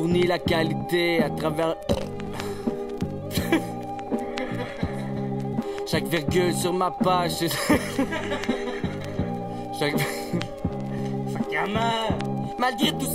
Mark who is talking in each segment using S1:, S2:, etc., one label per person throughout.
S1: fournit la qualité à travers chaque virgule sur ma page. Chaque gamin. Malgré tout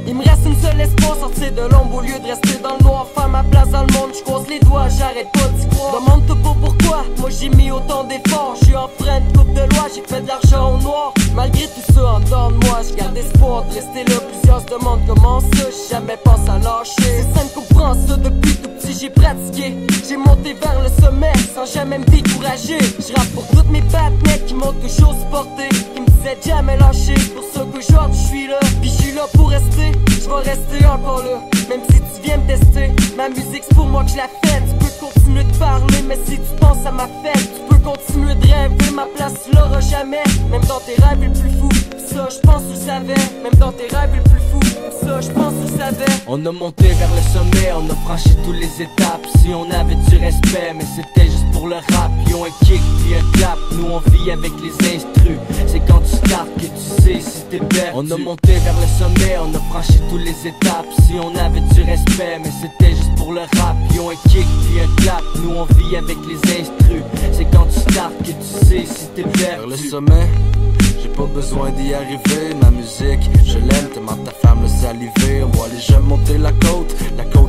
S1: il me reste une seule espoir, sortir de l'ombre au lieu de rester dans le noir. Faire ma place dans le monde, je croise les doigts, j'arrête pas d'y croire. Demande-toi pas pourquoi, moi j'ai mis autant d'efforts. Je suis en frein de coupe de loi, j'ai fait de l'argent au noir. Malgré tout ça, en dedans de moi, je garde espoir de rester là. Plusieurs se demandent comment ça, j'ai jamais pensé à lâcher. C'est simple, comprends ça, depuis tout petit j'ai pratiqué. J'ai monté vers le sommet, sans jamais me décourager. Je rappe pour toutes mes partenaires qui m'ont toujours supporté, qui me disaient jamais lâcher. Pour ça qu'aujourd'hui je suis là, puis je suis là pour rester. Je vais rester encore là, même si tu viens me tester. Ma musique c'est pour moi que je la fais. Tu peux continuer de parler, mais si tu penses à ma fête, tu peux continuer de rêver. Ma place tu l'auras jamais, même dans tes rêves les plus fous. Pis ça je pense tu le savais, même dans tes rêves les plus fous. Pis ça je pense tu le savais. On a monté vers le sommet, on a franchi toutes les étapes. Si on avait du respect, mais c'était juste pour le rap. Ils ont un kick puis un clap, nous on vit avec les instrus. C'est quand tu startes que tu sais si t'es perdu. On a monté vers le sommet, on a franchi toutes les étapes. Si on avait du respect, mais c'était juste pour le rap. Ils ont un kick puis un clap, nous on vit avec les instrus. C'est quand tu startes que tu sais si t'es perdu.
S2: Vers le sommet, j'ai pas besoin d'y arriver. Ma musique, je l'aime tellement ta femme le saliver. On voit les jeunes monter la côte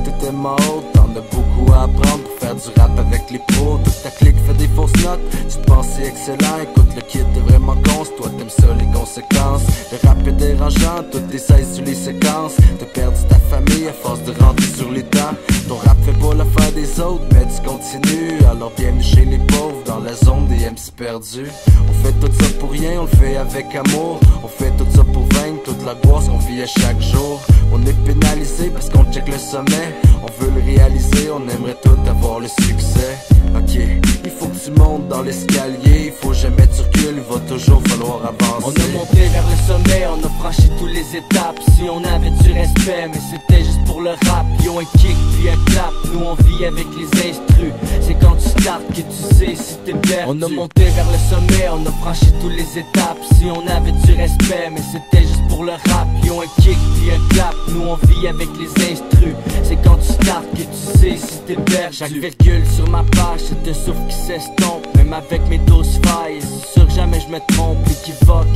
S2: était ma haute. T'en as beaucoup à apprendre pour faire du rap avec les pros. Toute ta clique fait des fausses notes, tu te penses c'est excellent. Écoute le kid t'es vraiment con, toi t'aimes ça les conséquences. Le rap est dérangeant, tout t'essayes sur les séquences. T'as perdu ta famille à force de rentrer sur les dents. Ton rap fait pas l'affaire des autres, mais tu continues. Alors bienvenue chez les pauvres, dans la zone des MC perdus. On fait tout ça pour rien, on le fait avec amour. On fait tout ça pour vaincre toute la gloire qu'on vit à chaque jour. On est pénalisé parce qu'on check le sommet. On veut le réaliser, on aimerait tout avoir le succès. Ok, il faut que tu montes dans l'escalier. Il faut jamais tu recules, il va toujours falloir avancer.
S1: On a monté vers le sommet, on a franchi toutes les étapes. Si on avait du respect, mais c'était juste pour le rap. Ils ont un kick puis un clap, nous on vit avec les instrus. C'est quand tu startes que tu sais si t'es perdu. On a monté vers le sommet, on a franchi toutes les étapes. Si on avait du respect, mais c'était juste pour le rap. Ils ont un kick puis un clap, nous on vit avec les instrus. C'est quand tu startes que tu sais si t'es perdu. Chaque virgule sur ma page, c'est un souffle qui s'estompe. Même avec mes 12 failles, c'est sûr que jamais je me trompe. L'équivoque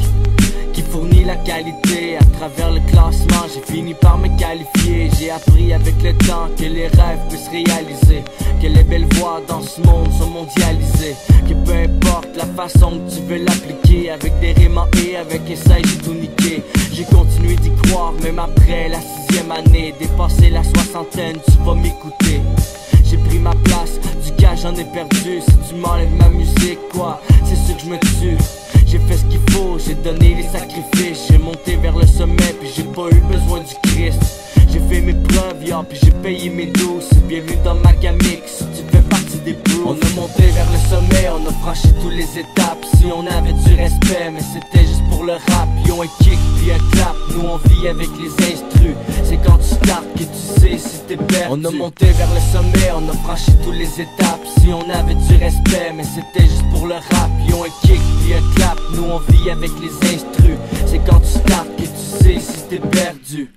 S1: qui fournit la qualité à travers le classement. J'ai fini par me qualifier. J'ai appris avec le temps que les rêves peuvent se réaliser, que les belles voix dans ce monde sont mondialisées, que peu importe la façon que tu veux l'appliquer, avec des rimes en et avec essai j'ai tout niqué. J'ai continué d'y croire même après la 6e année. Dépassé la soixantaine, tu vas m'écouter. J'ai pris ma place, du gars j'en ai perdu. Si tu m'enlèves ma musique, quoi, c'est sûr que je me tue. J'ai fait ce qu'il faut, j'ai donné les sacrifices. J'ai monté vers le sommet, puis j'ai pas eu besoin du Christ. J'ai fait mes preuves, puis j'ai payé mes douces. Bienvenue dans ma gamique, si tu fais partie des blues. On a monté vers le sommet, on a franchi toutes les étapes. Si on avait du respect, mais c'était juste pour le rap. Ils ont un kick puis un clap, nous on vit avec les instrus. C'est quand tu startes que tu sais si t'es perdu. On a monté vers le sommet, on a franchi toutes les étapes. Si on avait du respect, mais c'était juste pour le rap. Ils ont un kick puis un clap, nous on vit avec les instrus. C'est quand tu startes que tu sais si t'es perdu.